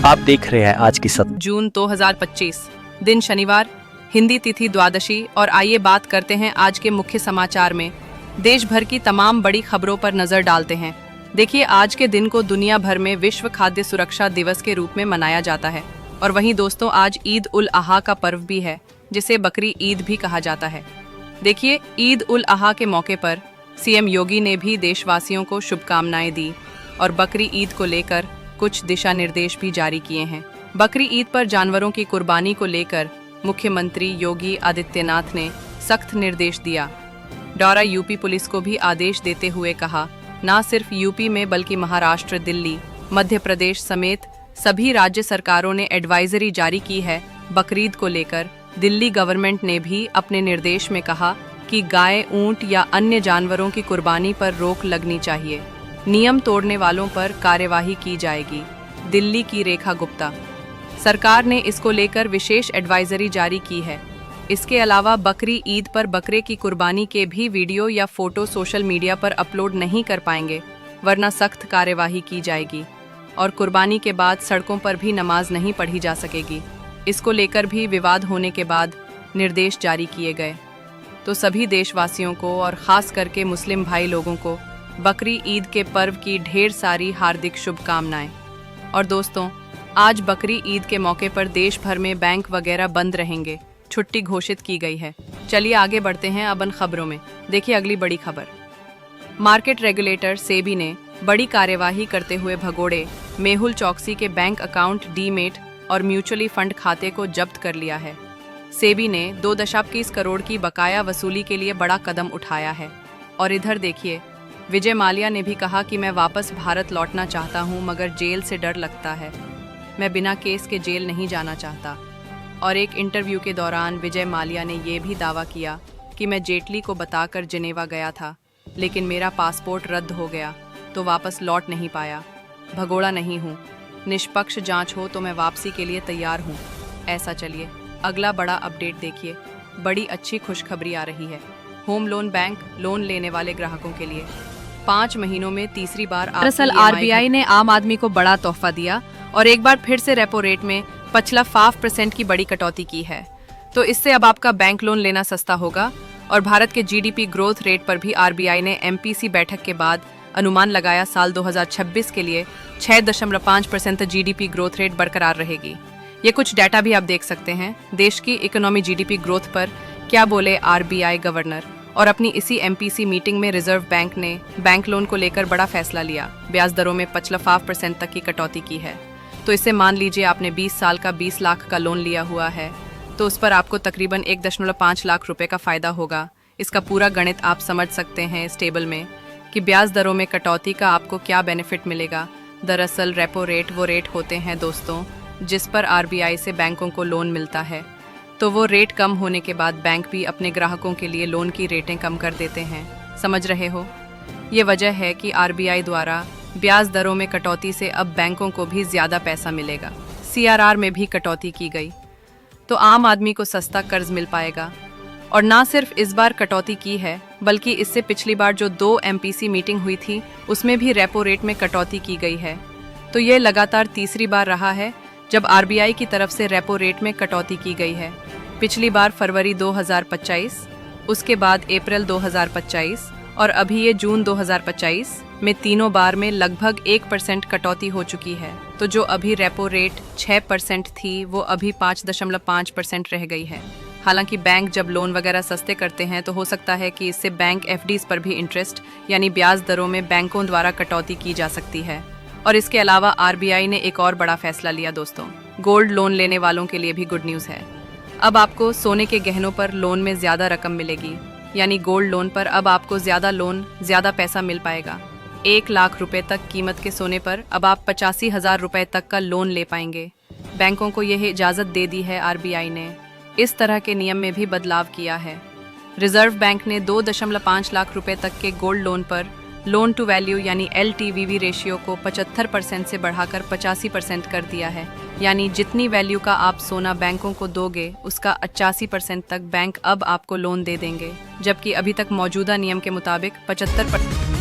आप देख रहे हैं आज की सत्य। जून 2025 दिन शनिवार, हिंदी तिथि द्वादशी। और आइए बात करते हैं आज के मुख्य समाचार में। देश भर की तमाम बड़ी खबरों पर नजर डालते हैं। देखिए, आज के दिन को दुनिया भर में विश्व खाद्य सुरक्षा दिवस के रूप में मनाया जाता है। और वहीं दोस्तों, आज ईद उल अहा का पर्व भी है, जिसे बकरी ईद भी कहा जाता है। देखिए, ईद उल अहा के मौके पर सीएम योगी ने भी देशवासियों को शुभकामनाएं दी और बकरी ईद को लेकर कुछ दिशा निर्देश भी जारी किए हैं। बकरी ईद पर जानवरों की कुर्बानी को लेकर मुख्यमंत्री योगी आदित्यनाथ ने सख्त निर्देश दिया। दौरा यूपी पुलिस को भी आदेश देते हुए कहा, न सिर्फ यूपी में बल्कि महाराष्ट्र, दिल्ली, मध्य प्रदेश समेत सभी राज्य सरकारों ने एडवाइजरी जारी की है। बकरीद को लेकर दिल्ली गवर्नमेंट ने भी अपने निर्देश में कहा कि गाय, ऊंट या अन्य जानवरों की कुर्बानी पर रोक लगनी चाहिए। नियम तोड़ने वालों पर कार्यवाही की जाएगी। दिल्ली की रेखा गुप्ता। सरकार ने इसको लेकर विशेष एडवाइजरी जारी की है। इसके अलावा बकरी ईद पर बकरे की कुर्बानी के भी वीडियो या फोटो सोशल मीडिया पर अपलोड नहीं कर पाएंगे, वरना सख्त कार्यवाही की जाएगी। और कुर्बानी के बाद सड़कों पर भी नमाज नहीं पढ़ी जा सकेगी। इसको लेकर भी विवाद होने के बाद निर्देश जारी किए गए। तो सभी देशवासियों को और खास करके मुस्लिम भाई लोगों को बकरी ईद के पर्व की ढेर सारी हार्दिक शुभकामनाएं। और दोस्तों, आज बकरी ईद के मौके पर देश भर में बैंक वगैरह बंद रहेंगे, छुट्टी घोषित की गई है। चलिए आगे बढ़ते हैं अब इन खबरों में। देखिए अगली बड़ी खबर। मार्केट रेगुलेटर सेबी ने बड़ी कार्यवाही करते हुए भगोड़े मेहुल चौकसी के बैंक अकाउंट, डीमेट और म्यूचुअली फंड खाते को जब्त कर लिया है। सेबी ने 2.21 करोड़ की बकाया वसूली के लिए बड़ा कदम उठाया है। और इधर देखिए, विजय माल्या ने भी कहा कि मैं वापस भारत लौटना चाहता हूं, मगर जेल से डर लगता है। मैं बिना केस के जेल नहीं जाना चाहता। और एक इंटरव्यू के दौरान विजय माल्या ने ये भी दावा किया कि मैं जेटली को बताकर जिनेवा गया था, लेकिन मेरा पासपोर्ट रद्द हो गया तो वापस लौट नहीं पाया। भगोड़ा नहीं हूँ, निष्पक्ष जांच हो तो मैं वापसी के लिए तैयार हूँ। ऐसा। चलिए अगला बड़ा अपडेट देखिए। बड़ी अच्छी खुशखबरी आ रही है। होम लोन बैंक लोन लेने वाले ग्राहकों के लिए 5 महीनों में तीसरी बार दरअसल आरबीआई ने आम आदमी को बड़ा तोहफा दिया और एक बार फिर से रेपो रेट में पिछला 5% की बड़ी कटौती की है। तो इससे अब आपका बैंक लोन लेना सस्ता होगा। और भारत के जीडीपी ग्रोथ रेट पर भी आरबीआई ने एमपीसी बैठक के बाद अनुमान लगाया, साल 2026 के लिए 6.5% जीडीपी ग्रोथ रेट बरकरार रहेगी। ये कुछ डाटा भी आप देख सकते हैं। देश की इकोनॉमी जीडीपी ग्रोथ पर क्या बोले आरबीआई गवर्नर। और अपनी इसी एमपीसी मीटिंग में रिजर्व बैंक ने बैंक लोन को लेकर बड़ा फैसला लिया। ब्याज दरों में पिछला 5% तक की कटौती की है। तो इससे मान लीजिए आपने 20 साल का 20 लाख का लोन लिया हुआ है, तो उस पर आपको तकरीबन 1.5 लाख रुपए का फायदा होगा। इसका पूरा गणित आप समझ सकते हैं इस टेबल में कि ब्याज दरों में कटौती का आपको क्या बेनिफिट मिलेगा। दरअसल रेपो रेट वो रेट होते हैं दोस्तों, जिस पर आरबीआई से बैंकों को लोन मिलता है। तो वो रेट कम होने के बाद बैंक भी अपने ग्राहकों के लिए लोन की रेटें कम कर देते हैं। समझ रहे हो? ये वजह है कि आरबीआई द्वारा ब्याज दरों में कटौती से अब बैंकों को भी ज़्यादा पैसा मिलेगा। सीआरआर में भी कटौती की गई, तो आम आदमी को सस्ता कर्ज मिल पाएगा। और ना सिर्फ इस बार कटौती की है, बल्कि इससे पिछली बार जो 2 एमपीसी मीटिंग हुई थी, उसमें भी रेपो रेट में कटौती की गई है। तो ये लगातार तीसरी बार रहा है जब आरबीआई की तरफ से रेपो रेट में कटौती की गई है। पिछली बार फरवरी 2025, उसके बाद अप्रैल 2025 और अभी ये जून 2025 में तीनों बार में लगभग 1% कटौती हो चुकी है। तो जो अभी रेपो रेट 6% थी, वो अभी 5.5% रह गई है। हालांकि बैंक जब लोन वगैरह सस्ते करते हैं तो हो सकता है कि इससे बैंक एफडीज पर भी इंटरेस्ट यानी ब्याज दरों में बैंकों द्वारा कटौती की जा सकती है। और इसके अलावा आरबीआई ने एक और बड़ा फैसला लिया दोस्तों। गोल्ड लोन लेने वालों के लिए भी गुड न्यूज़ है। अब आपको सोने के गहनों पर लोन में ज़्यादा रकम मिलेगी, यानी गोल्ड लोन पर अब आपको ज़्यादा पैसा मिल पाएगा। 1 लाख रुपए तक कीमत के सोने पर अब आप 85,000 रुपए तक का लोन ले पाएंगे। बैंकों को यह इजाज़त दे दी है आरबीआई ने। इस तरह के नियम में भी बदलाव किया है। रिजर्व बैंक ने 2.5 लाख रुपए तक के गोल्ड लोन पर लोन टू वैल्यू यानी LTVV रेशियो को 75% से बढ़ाकर 85% कर दिया है। यानी जितनी वैल्यू का आप सोना बैंकों को दोगे, उसका 85% तक बैंक अब आपको लोन दे देंगे, जबकि अभी तक मौजूदा नियम के मुताबिक 75%